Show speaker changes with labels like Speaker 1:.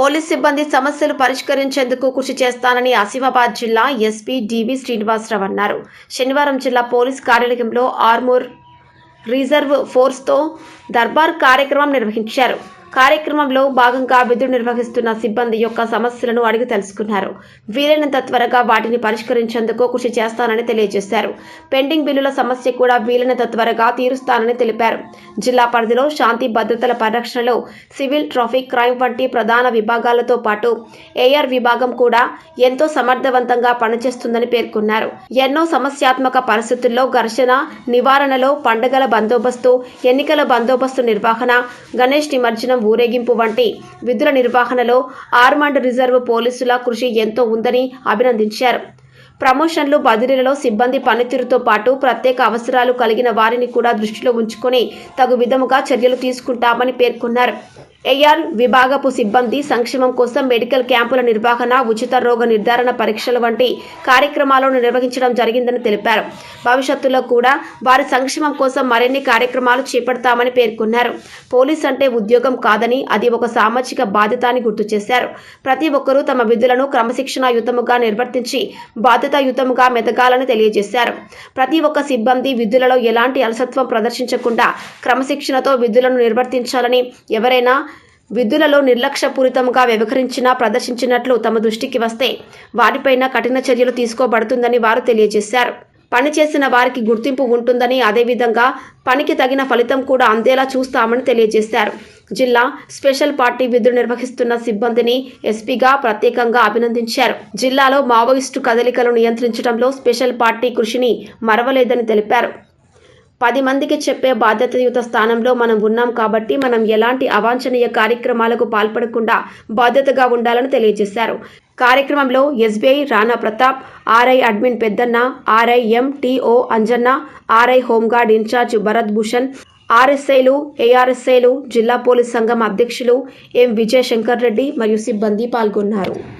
Speaker 1: Police సిబ్బంది సమస్యలు పరిష్కరించేందుకు కృషి చేస్తానని ఆసిఫాబాద్ జిల్లా ఎస్పీ డివి శ్రీనివాసరావు అన్నారు. శనివారం జిల్లా పోలీస్ కార్యాలయంలో ఆర్మూర్ రిజర్వ్ ఫోర్స్తో దర్బార్ కార్యక్రమం నిర్వహించారు. కార్యక్రమంలో భాగంగా విధులు నిర్వహిస్తున్న సిబ్బంది యొక్క సమస్యలను అడిగి తెలుసుకున్నారు. వీలైనంత త్వరగా వాటిని పరిష్కరించేందుకు కృషి చేస్తానని తెలియజేశారు. పెండింగ్ బిల్లుల సమస్య కూడా వీలైనంత త్వరగా తీరుస్తానని తెలిపారు. జిల్లా పరిధిలో శాంతి భద్రతల పరిరక్షణలో సివిల్, ట్రాఫిక్, క్రైమ్ వంటి ప్రధాన విభాగాలతో పాటు ఏఆర్ విభాగం కూడా ఎంతో సమర్థవంతంగా పనిచేస్తుందని పేర్కొన్నారు. ఎన్నో సమస్యాత్మక పరిస్థితుల్లో ఘర్షణ నివారణలో, పండుగల బందోబస్తు, ఎన్నికల బందోబస్తు నిర్వహణ, గణేష్ నిమజ్జనం, ఊరేగింపు వంటి విధుల నిర్వహణలో ఆర్మడ్ రిజర్వ్ పోలీసుల కృషి ఎంతో ఉందని అభినందించారు. ప్రమోషన్లు, బదిలీలలో సిబ్బంది పనితీరుతో పాటు ప్రత్యేక అవసరాలు కలిగిన వారిని కూడా దృష్టిలో ఉంచుకొని తగు విధముగా చర్యలు తీసుకుంటామని పేర్కొన్నారు. ఏఆర్ విభాగపు సిబ్బంది సంక్షేమం కోసం మెడికల్ క్యాంపుల నిర్వహణ, ఉచిత రోగ నిర్ధారణ పరీక్షలు వంటి కార్యక్రమాలను నిర్వహించడం జరిగిందని తెలిపారు. భవిష్యత్తులో కూడా వారి సంక్షేమం కోసం మరిన్ని కార్యక్రమాలు చేపడతామని పేర్కొన్నారు. పోలీస్ అంటే ఉద్యోగం కాదని, అది ఒక సామాజిక బాధ్యత అని గుర్తు చేశారు. ప్రతి ఒక్కరూ తమ విధులను క్రమశిక్షణాయుతముగా నిర్వర్తించి బాధ్యతాయుతముగా మెదగాలని తెలియజేశారు. ప్రతి ఒక్క సిబ్బంది విధులలో ఎలాంటి అలసత్వం ప్రదర్శించకుండా క్రమశిక్షణతో విధులను నిర్వర్తించాలని, ఎవరైనా విధులలో నిర్లక్ష్యపూరితంగా వ్యవహరించినా, ప్రదర్శించినట్లు తమ దృష్టికి వస్తే వారిపైన కఠిన చర్యలు తీసుకోబడుతుందని వారు తెలియజేశారు. పనిచేసిన వారికి గుర్తింపు ఉంటుందని, అదేవిధంగా పనికి తగిన ఫలితం కూడా అందేలా చూస్తామని తెలియజేశారు. జిల్లా స్పెషల్ పార్టీ విధులు నిర్వహిస్తున్న సిబ్బందిని ఎస్పీగా ప్రత్యేకంగా అభినందించారు. జిల్లాలో మావోయిస్టు కదలికలు నియంత్రించడంలో స్పెషల్ పార్టీ కృషిని మరవలేదని తెలిపారు. 10 మందికి చెప్పే బాధ్యతయుత స్థానంలో మనం ఉన్నాం కాబట్టి మనం ఎలాంటి అవాంఛనీయ కార్యక్రమాలకు పాల్పడకుండా బాధ్యతగా ఉండాలని తెలియజేశారు. కార్యక్రమంలో SBI Rana Pratap, RI admin Peddanna, RI MTO Anjanna, RI home guard incharge Bharat Bhushan, ఆర్ఎస్ఐలు, ఏఆర్ఎస్ఐలు, జిల్లా పోలీస్ సంఘం అధ్యక్షులు ఎం విజయశంకర్ రెడ్డి మరియు సిబ్బంది పాల్గొన్నారు.